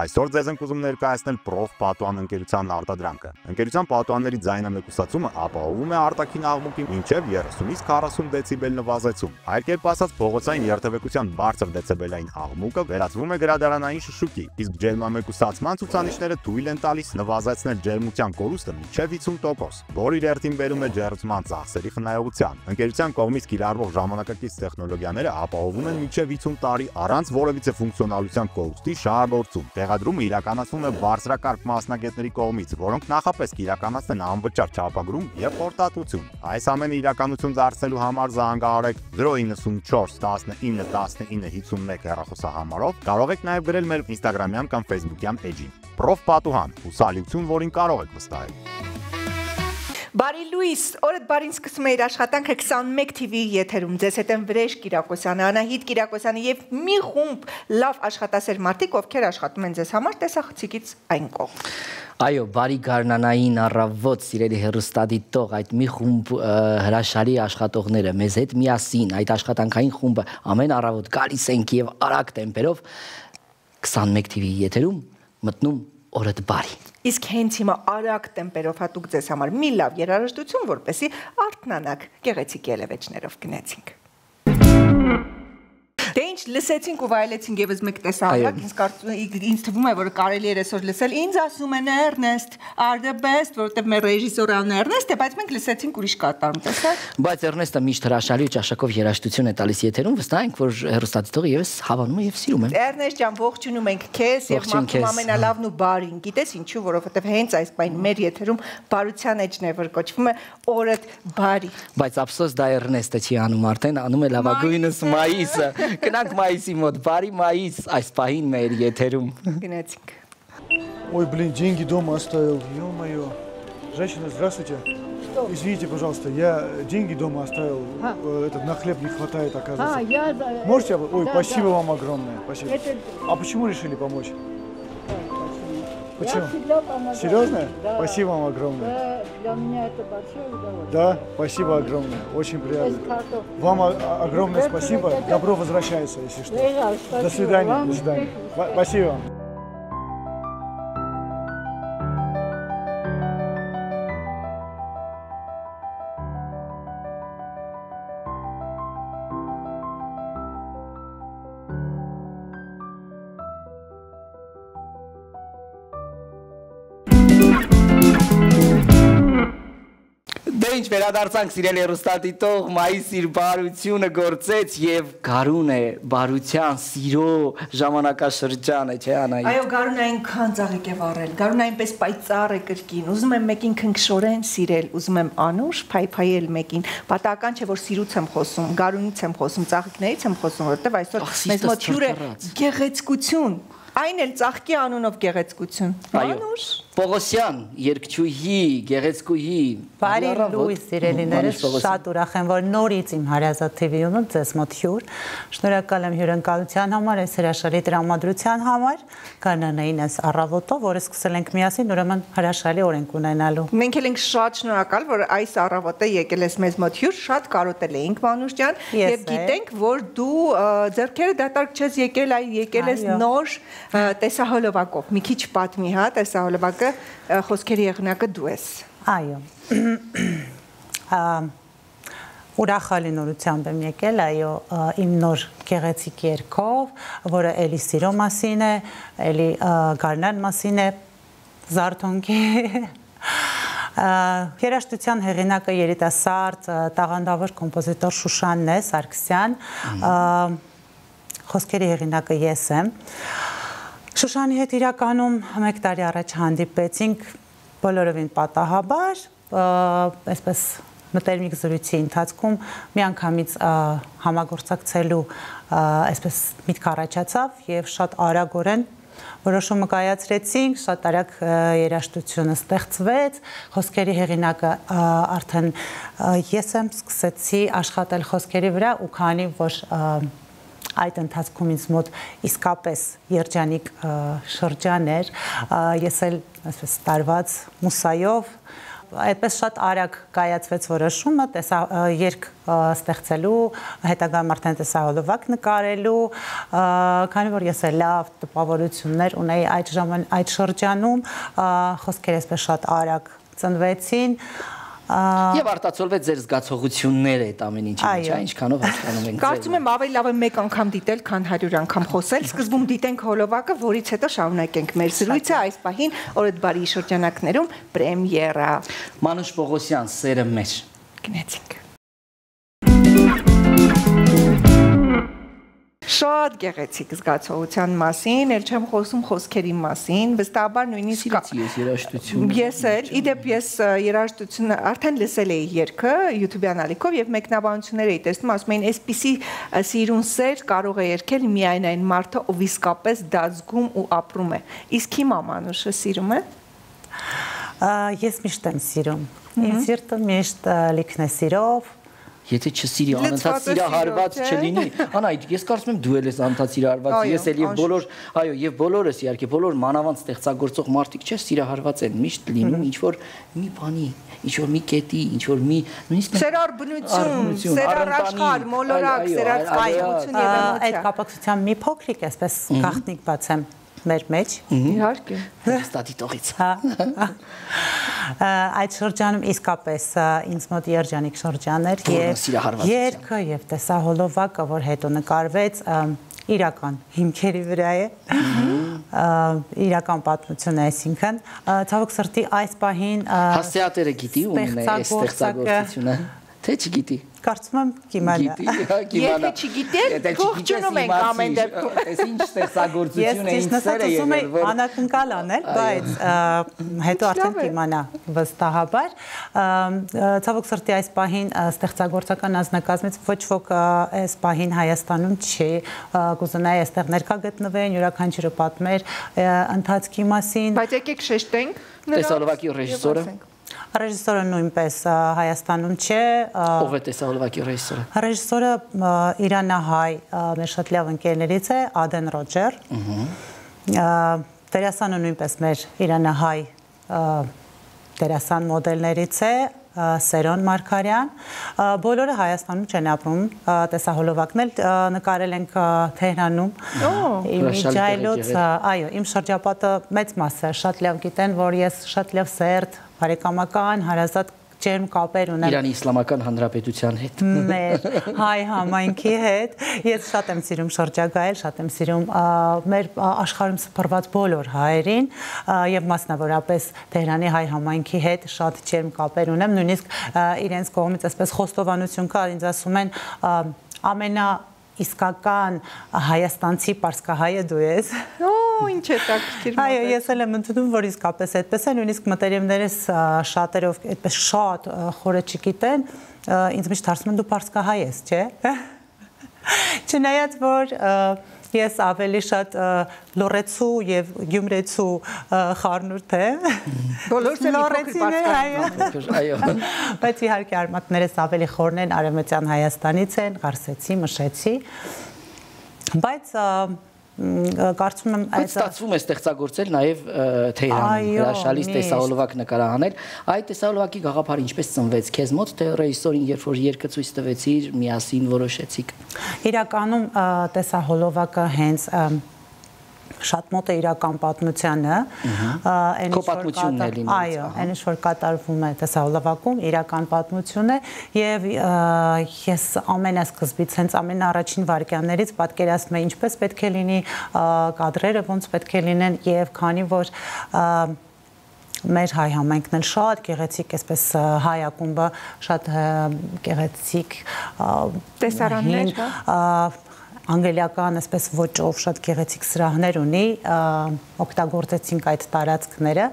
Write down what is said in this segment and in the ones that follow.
Այսօր ձեզ ենք ուզում ներկայացնել Prof Պատուհան ընկերության արտադրանքը։ Ընկերության պատուհանների ձայնամեկուսացումը ապահովում է արտաքին աղմուկի մինչև 30-ից 40 դեցիբել նվազեցում։ Այլ կերպ ասած, փողոցային երթևեկության բարձր դեցիբելային աղմուկը վերածվում է գրադարանային շշուկի, իսկ ջերմամեկուսացման ցուցանիշները թույլ են տալիս նվազեցնել ջերմության կորուստը մինչև 50%, որը իր հերթին բերում է ջերմության ծախսերի խնայողության։ Ընկերության կողմից կիրառվող ժամանակակից տեխնոլոգիաները ապահովում են մինչև 50 տարի առանց որևիցե ֆունկցիոնալության կորուստի շահագործում։ Տեղադրումը իրականացվում է բարձրակարգ մասնագետների կողմից, որոնք նախապես կիրականացնեն անվճար չափագրում եւ խորտատություն։ Այս ամենը իրականություն դարձնելու համար զանգահարեք 094 19 19 51 հեռախոսահամարով, կարող եք նաեւ գրել մեր Instagram-յան կամ Facebook-յան էջին։ Prof Պատուհան, հուսալիություն, որին կարող եք վստահել։ Բարի լույս, օրդ բարին սկսում է իր աշխատանքը 21 TV եթերում, ձեզ հետ են Վրեժ Կիրակոսյանը, Անահիտ Կիրակոսյանը եւ մի խումբ լավ աշխատասեր մարդիկ, ովքեր աշխատում են ձեզ համար տեսախցիկից այն կողմ։ Այո, բարի գարնանային առավոտ, սիրելի հեռուստադիտող, այդ մի խումբ հրաշալի աշխատողները մեզ հետ միասին, այդ աշխատանքային խումբը ամեն առավոտ գալիս ենք եւ արագ տեմպերով 21 TV եթերում մտնում օրդ բարի։ Իսկ հենց հիմա արագ տեմպերով հատուկ ձեզ համար մի լավ երաժշտություն, որպեսզի արթնանաք, գեղեցիկ ելևէջներով գնացինք։ Դե ինչ լսեցինք ու վայելեցինք եւս մեկ տեսահոլակ, ինձ թվում է, որ կարելի է այսօր լսել, ինձ ասում են Ernest are the best, որովհետեւ մեր ռեժիսորը Ernest է, բայց մենք լսեցինք ուրիշ կատարում, տեսա՞ք։ Բայց Ernest-ը միշտ հրաշալի ու ճաշակով երաժշտություն է տալիս եթերում, վստահ ենք, որ հեռուստադիտողը եւս հավանում է եւ սիրում է։ Ernest ջան, ողջունում ենք քեզ եւ մաղթում ամենալավն ու բարին։ Գիտես ինչու, որովհետեւ հենց այս բան մեր եթերում բարության էջն է, որ կոչվում է օրդ բարի։ Բայց ափսոս դա Ernest-ը չի անում արդեն, անում է լավագույնս մայիսը։ Գնանք մայիսի мод, բարի մայիս, այս պահին մեր եթերում։ Գնացինք։ Ой, блин, деньги дома оставил, ё-моё. Женщина, здравствуйте. Извините, пожалуйста, я деньги дома оставил, на хлеб не хватает, оказывается. Можете? Ой, спасибо вам огромное, спасибо. А почему решили помочь? Почему? Я всегда помогаю. Серьезно? Да. Спасибо вам огромное. Да, для меня это большое удовольствие. Да, спасибо огромное, очень приятно. Вам огромное спасибо, добро возвращается, если что. До свидания, до свидания. Спасибо вам. Ինչ վերադարձանք սիրելի հեռուստադիտող, մայիս իր բարությունը գործեց եւ գարուն է, բարության, սիրո ժամանակաշրջանը, չէ՞ Անահիտ։ Այո, գարունը այնքան ծաղիկ է վառել, գարունը այնպես պայծառ է կրկին, ուզում եմ մեկին քնքշորեն սիրել, ուզում եմ անուշ փայփայել մեկին։ Պատահական չէ, որ սիրուց եմ խոսում, գարունից եմ խոսում, ծաղիկներից եմ խոսում, որովհետեւ այսօր մեզ մոտ հյուր է գեղեցկություն։ Այն էլ ծաղկի անունով գեղեցկություն։ Անուշ Պողոսյան, երգչուհի, գեղեցկուհի։ Բարի լույս, սիրելիներս, շատ ուրախ եմ, որ նորից իմ Հարազատ TV-ում ձեզ մոտ հյուր։ Շնորհակալ եմ հյուրընկալության համար, այս հրաշալի տրամադրության համար, գարնանային այս առավոտով, որը սկսել ենք միասին, ուրեմն հրաշալի օր ենք ունենալու։ Մենք էլ ենք շատ շնորհակալ, որ այս առավոտը եկել ես մեզ մոտ հյուր, շատ կարոտել էինք Մանուշ ջան, եւ գիտենք, որ դու ձեռքերը դատարկ չես եկել, այլ եկել ես նոր տեսահոլովակով։ Մի քիչ պատմի, հա, տեսահոլովակը խոսքերի եղանակը դու ես։ Այո։ Ուրախալի նորությամբ եմ եկել, այո, իմ նոր գեղեցիկ երգով, որը էլի սիրո մասին է, էլի գարնան մասին է, զարթոնքի։ Երաժշտության հեղինակը երիտասարդ տաղանդավոր կոմպոզիտոր Շուշանն է Սարգսյան, խոսքերի հեղինակը ես եմ։ Շուշանի հետ իրականում մեկ տարի առաջ հանդիպեցինք բոլորովին պատահաբար, այսպես մտերմիկ զրույցի ընթացքում միանգամից համագործակցելու այսպես միտք առաջացավ եւ շատ արագորեն որոշումը կայացրեցինք, շատ արագ երաժշտությունը ստեղծվեց, խոսքերի հեղինակը արդեն ես եմ սկսեցի աշխատել խոսքերի վրա ու քանի որ այդ ընթացքում ինձ մոտ իսկապես երջանիկ շրջան էր, ես էլ այսպես տարված մուսայով այդպես շատ արագ կայացվեց որոշումը երգ ստեղծելու, հետագայում արդեն տեսահոլովակ նկարելու, քանի որ ես էլ լավ տպավորություններ ունեի այդ շրջանում, խոսքեր այսպես շատ արագ ծնվեցին, Եվ արտացոլվեց ձեր զգացողությունները այդ ամեն ինչի մեջ, ինչքանով հասկանում ենք։ Կարծում եմ ավելի լավ է մեկ անգամ դիտել, քան 100 անգամ խոսել։ Սկզբում դիտենք հոլովակը, որից հետո շարունակենք մեր զրույցը այս պահին օրդ բարի շրջանակներում պրեմիերա։ Մանուշ Պողոսյան, սերը մեր։ Գնացինք։ Շատ գեղեցիկ զգացողության մասին, ել չեմ խոսում խոսքերի մասին, վստահաբար նույնիսկ ես էլ, իդեպ ես երաժշտությունը արդեն լսել էի երգը YouTube-յան ալիքով եւ մեկնաբանություններ էի տեսնում, ասում էին, այսպիսի սիրուն սեր կարող է երգել միայն այն մարդը, ով իսկապես դա զգում ու ապրում է։ Իսկ հիմա Մանուշը սիրում է։ Ես միշտ եմ սիրում։ Իմ սիրտը միշտ լիքն է սիրով։ Եթե չսիրի անընդհատ սիրահարված չլինի, անա ես կարծում եմ դու ես անընդհատ սիրահարված, ես էլ եւ բոլոր, այո, եւ բոլորս իհարկե բոլոր մանավանդ ստեղծագործող մարդիկ չէ սիրահարված են, միշտ լինում ինչ որ մի բանի, ինչ որ մի կետի, ինչ որ մի նույնիսկ սերար բնություն, սերար աշխարհ, մոլորակ, սերար ծայրություն եւ էմոցիա։ Այդ կապակցությամբ մի փոքրիկ այսպես գաղտնիք բացեմ մեր մեջ։ Իհարկե։ ստատիտողից։ Այդ շրջանում իսկապես ինձ մոտ երջանիկ շրջան էր եւ երգը եւ տեսահոլովակը, որ հետո նկարվեց, իրական հիմքերի վրա է, իրական պատմություն է, այսինքն ցավոք սրտի այս պահին հասցեատերը գիտի ում է այս ստեղծագործությունը, թե չգիտի։ Կարծում եմ կիմանա։ Եթե չգիտեր, ողջունում ենք ամեն դեպքում։ Այս ինչ ստեղծագործություն է, ինչ սեր է եղել, որ անակնկալ անել, բայց հետո արդեն կիմանա վստահաբար։ Ցավոք սրտի այս պահին ստեղծագործական անձնակազմից ոչ ոք այս պահին Հայաստանում չի, կուզենայի այստեղ ներկա գտնվեն, յուրաքանչյուրը պատմեր ընթացքի մասին։ Բայց եկեք շեշտենք տեսահոլովակի ռեժիսորը Ռեժիսորը նույնպես Հայաստանում չէ։ Ով է տեսահոլովակի ռեժիսորը։ Ռեժիսորը իրանահայ մեր շատ լավ ընկերներից է Ադեն Ռոջեր։ Դերասանը նույնպես մեր իրանահայ դերասան մոդելներից է Սերոն Մարգարյան, բոլորը Հայաստանում չեն ապրում, տեսահոլովակն էլ նկարել ենք Թեհրանում, Իմիջայլոց, այո, իմ շրջապատը մեծ մասը շատ լավ գիտեն, որ ես շատ լավ սերտ, բարեկամական, հարազատ ջերմ կապեր ունեմ Իրանի Իսլամական Հանրապետության հետ։ Մեր հայ համայնքի հետ։ Ես շատ եմ սիրում շրջագայել, շատ եմ սիրում մեր աշխարհում սփռված բոլոր հայերին եւ մասնավորապես Թեհրանի հայ համայնքի հետ շատ ջերմ կապեր ունեմ, նույնիսկ իրենց կողմից այսպես խոստովանություն կա, ինձ ասում են ամենա իսկական հայաստանցի պարսկահայը դու ես։ Ինչ է տակիր։ Այո, ես էլ եմ ընդունում, որ իսկապես այդպես է, նույնիսկ մտերիմներս շատերով այդպես շատ խորը չգիտեն, ինձ միշտ հարցնում են դու պարսկահայ ես, չէ՞։ Չնայած որ ես ավելի շատ լոռեցու եւ գյումրեցու խառնուրդ եմ։ Բոլորս էլ փոքր այո։ Բայց իհարկե արմատներս ավելի խորն են, արևմտյան Հայաստանից են, Ղարսեցի, Մշեցի։ Բայց կարծում եմ այդ ստացվում է ստեղծագործել նաև Թեհրանում հրաշալի տեսահոլովակ նկարահանել այդ տեսահոլովակի գաղափարը ինչպես ծնվեց քեզ մոտ թե ռեժիսորին երբ որ երգը ցույց տվեցիր միասին որոշեցիք իրականում տեսահոլովակը հենց շատ մոտ է իրական պատմությանը, այո, այն ինչ որ կատարվում է տեսահոլովակում, իրական պատմություն է եւ ես ամենասկզբից հենց ամենաառաջին վայրկյաններից պատկերացնում եմ ինչպես պետք է լինի կադրերը, ոնց պետք է լինեն եւ քանի որ մեր հայ համայնքն էլ շատ գեղեցիկ, այսպես հայ ակումբը շատ գեղեցիկ տեսարաններ, անգլիական այսպես ոճով շատ գեղեցիկ սրահներ ունի, օգտագործեցինք այդ տարածքները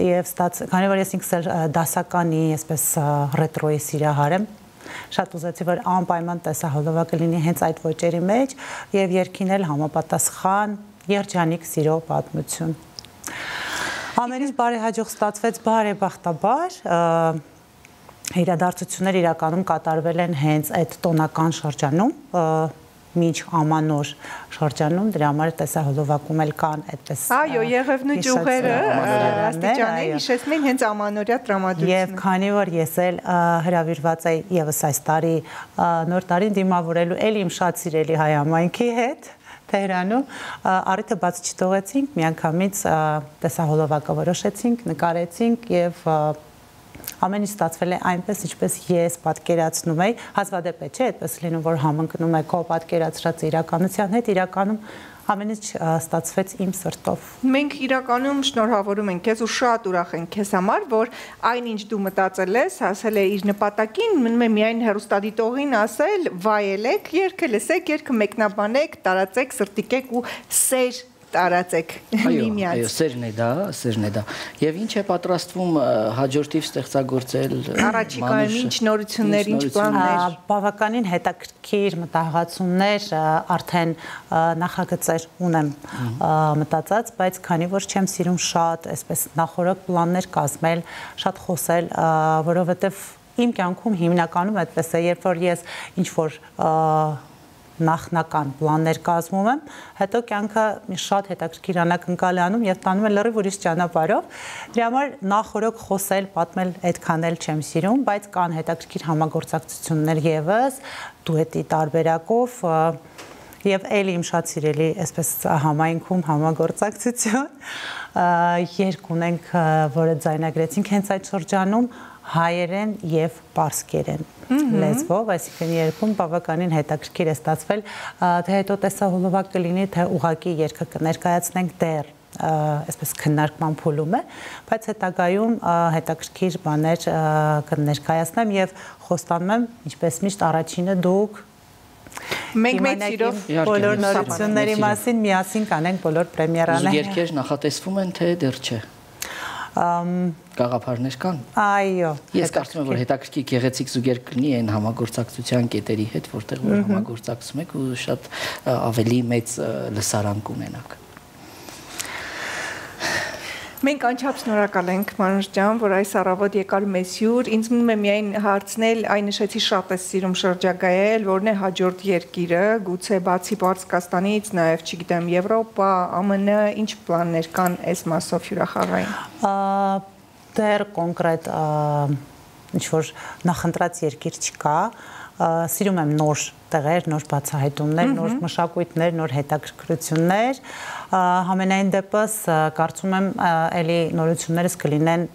եւ քանի որ ես ինքս էլ դասականի այսպես ռետրոյի սիրահար եմ, շատ ուզեցի որ անպայման տեսահոլովակը լինի հենց այդ ոճերի մեջ եւ երգին էլ համապատասխան երջանիկ սիրո պատմություն։ Ամեն ինչ բարեհաջող ստացվեց բարեբախտաբար, իրադարձությունները իրականում կատարվել են հենց այդ տոնական շրջանում, մինչ ամանոր շրջանում դրա համար տեսահոլովակում էլ կան այդպես այո եղևնու ճյուղերը աստիճանի հիշեցնեն հենց ամանորյա տրամադրությունը եւ քանի որ ես էլ հրավիրված էի եւս այս տարի նոր տարին դիմավորելու էլ իմ շատ սիրելի հայ համայնքի հետ Թեհրանում առիթը բաց չթողեցինք միանգամից տեսահոլովակը որոշեցինք նկարեցինք եւ ամեն ինչ ստացվել է այնպես, ինչպես ես պատկերացնում էի, հազվադեպ է, չէ, այդպես լինում, որ համընկնում է քո պատկերացրած իրականության հետ, իրականում ամեն ինչ ստացվեց իմ սրտով։ Մենք իրականում շնորհավորում ենք քեզ ու շատ ուրախ ենք քեզ համար, որ այնինչ դու մտածել ես, հասել է իր նպատակին, մնում է միայն հեռուստադիտողին ասել, վայելեք, երգը լսեք, երգը մեկնաբանեք, տարածեք, սրտիկեք ու սեր տարածեք միմյանց։ Այո, սերն է դա։ Եվ ինչ է պատրաստվում հաջորդիվ ստեղծագործել առաջիկայում ինչ նորություններ, ինչ պլաններ։ Բավականին հետաքրքիր մտահղացումներ, արդեն նախագծեր ունեմ մտածած, բայց քանի որ չեմ սիրում շատ այսպես նախորդ պլաններ կազմել, շատ խոսել, որովհետև իմ կյանքում հիմնականում այդպես է, երբ որ ես ինչ որ նախնական պլաններ կազմում եմ, հետո կյանքը շատ հետաքրքիր անակնկալ է անում եւ տանում է լրիվ ուրիշ ճանապարհով։ Դրա համար նախորոք խոսել, պատմել այդքան էլ չեմ սիրում, բայց կան հետաքրքիր համագործակցություններ եւս դուետի տարբերակով եւ էլի իմ շատ սիրելի այսպես համայնքում համագործակցություն երգ ունենք, որը ձայնագրեցինք հենց այդ շրջանում հայերեն եւ պարսկերեն լեզվով, այսինքն երկում բավականին հետաքրքիր է ստացվել, թե հետո տեսահոլովակ կլինի, թե ուղղակի երգը կներկայացնենք դեռ այսպես քննարկման փուլում է, բայց հետագայում հետաքրքիր բաներ կներկայացնեմ եւ խոստանում եմ, ինչպես միշտ առաջինը դուք Մենք մեծ սիրով բոլոր նորությունների մասին միասին կանենք բոլոր պրեմիերաները։ Երգեր նախատեսվում են, թե դեռ չէ։ Գաղափարներ կան։ Այո։ Ես կարծում եմ, որ հետաքրքիր գեղեցիկ զուգերգ կլինի այն համագործակցության կետերի հետ, որտեղ որ համագործակցում եք ու շատ ավելի մեծ լսարան կունենաք։ Մենք անչափ շնորհակալ ենք Մանուշ ջան, որ այս առավոտ եկար մեզ հյուր։ Ինձ մնում է միայն հարցնել, այն նշեցի շատ է սիրում շրջագայել, որն է հաջորդ երկիրը, գուցե բացի Պարսկաստանից, նաև չգիտեմ, Եվրոպա, ԱՄՆ, ինչ պլաններ կան այս մասով հյուրախաղային։ Դեռ կոնկրետ ինչ որ նախընտրած երկիր չկա, սիրում եմ նոր տեղեր, նոր բացահայտումներ, նոր մշակույթներ, նոր հետաքրքրություններ, համենայն դեպս կարծում եմ էլի նորություններս կլինեն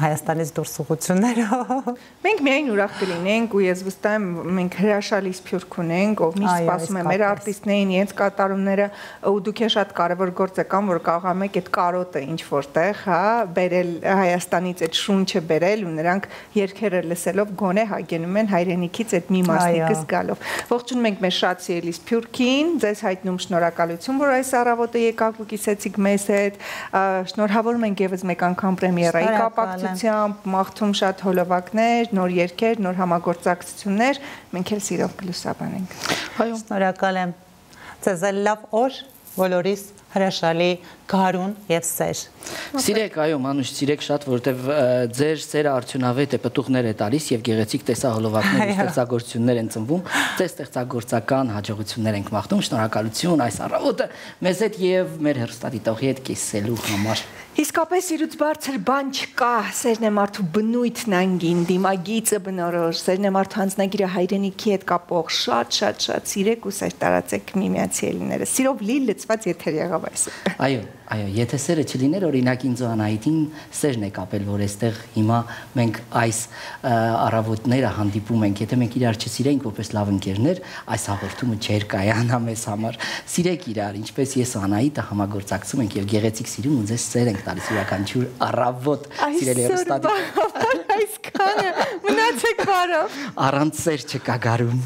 Հայաստանից դուրս ուղղություններով։ Մենք միայն ուրախ կլինենք ու ես վստահ եմ մենք հրաշալի սփյուռք ունենք, ով միշտ սպասում է մեր արտիստներին, իրենց կատարումները ու դուք է շատ կարևոր գործ եք անում, որ կարող եք այդ կարոտը ինչ որտեղ, հա, բերել Հայաստանից այդ շունչը բերել ու նրանք երգերը լսելով գոնե հագենում են հայրենիքից այդ մի մասնիկը զգալով։ Ողջունում ենք մեր շատ սիրելի սփյուռքին, ձեզ հայտնում շնորհակալություն, որ այս առավոտը եկաք ու կիսեցիք մեզ հետ։ Շնորհավորում ենք եւս մեկ անգամ պրեմիերայի կապակցությամբ, մաղթում շատ հոլովակներ, նոր երգեր, նոր համագործակցություններ, մենք էլ սիրով կլուսաբանենք։ Այո, շնորհակալ եմ։ Ձեզ լավ օր, բոլորիս հրաշալի գարուն եւ սեր։ Սիրեք, այո, Մանուշ, սիրեք շատ, որովհետեւ ձեր սերը արդյունավետ է, պտուղներ է տալիս եւ գեղեցիկ տեսահոլովակներ ու ստեղծագործություններ են ծնվում։ Ձեր ստեղծագործական հաջողություններ ենք մաղթում, շնորհակալություն այս առավոտը մեզ հետ եւ մեր հեռուստադիտողի հետ կիսելու համար։ Իսկապես իրուց բարձր բան չկա, սերն է մարդու բնույթն անգին, դիմագիծը բնորոշ, սերն է մարդու հանձնագիրը հայրենիքի հետ կապող, շատ սիրեք ու սեր տարածեք միմյանց ելիները։ Սիրով լի լծված եթեր եղավ այսօր։ Այո, եթե սերը չլիներ, օրինակ ինձ ու Անահիտին սերն է կապել, որ այստեղ հիմա մենք այս առավոտները հանդիպում ենք, եթե մենք իրար չսիրենք որպես լավ ընկերներ, այս հաղորդումը չէր կայանա մեզ համար։ Սիրեք իրար, ինչպես ես ու Անահիտը համագործակցում ենք եւ գեղեցիկ սիրում ու ձեզ սեր ենք տալիս յուրաքանչյուր առավոտ, սիրելի հեռուստադիտող։ Այսքանը մնացեք բարով։ Առանց սեր չկա գարուն։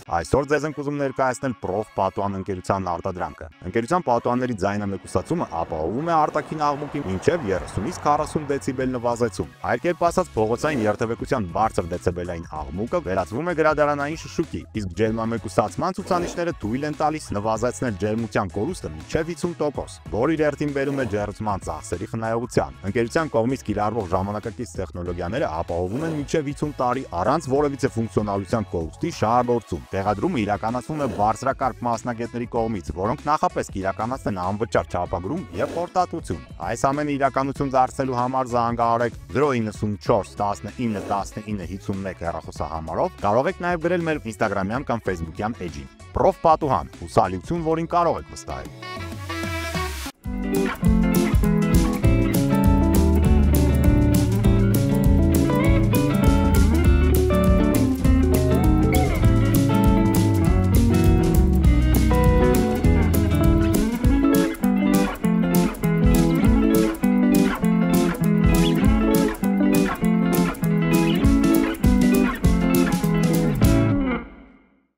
Այսօր ձեզ ենք ուզում ներկայացնել Prof Պատուհան ընկերության արտադրանքը։ Ընկերության պատուհանների ձայնամեկուսացումը ապահովում է արտաքին աղմուկի մինչև 30-ից 40 դեցիբել նվազեցում։ Այլ կերպ ասած, փողոցային երթևեկության բարձր դեցիբելային աղմուկը վերածվում է գրադարանային շշուկի, իսկ ջերմամեկուսացման ցուցանիշները թույլ են տալիս նվազեցնել ջերմության կորուստը մինչև 50%, որը իր հերթին բերում է ջերմության ծախսերի խնայողության։ Ընկերության կողմից կիրառվող ժամանակակից տեխնոլոգիաները ապահովում են մինչև 50 տարի առանց որևիցե ֆունկցիոնալության կորուստի շահագործում։ Տեղադրումը իրականացվում է բարձրակարգ մասնագետների կողմից, որոնք նախապես կիրականացնեն անվճար չափագրում եւ խորտատություն։ Այս ամենը իրականություն դարձնելու համար զանգահարեք 094 19 19 51 հեռախոսահամարով, կարող եք նաեւ գրել մեր Instagram-յան կամ Facebook-յան էջին։ Պրոֆ. Պատուհան, հուսալիություն, որին կարող եք վստահել։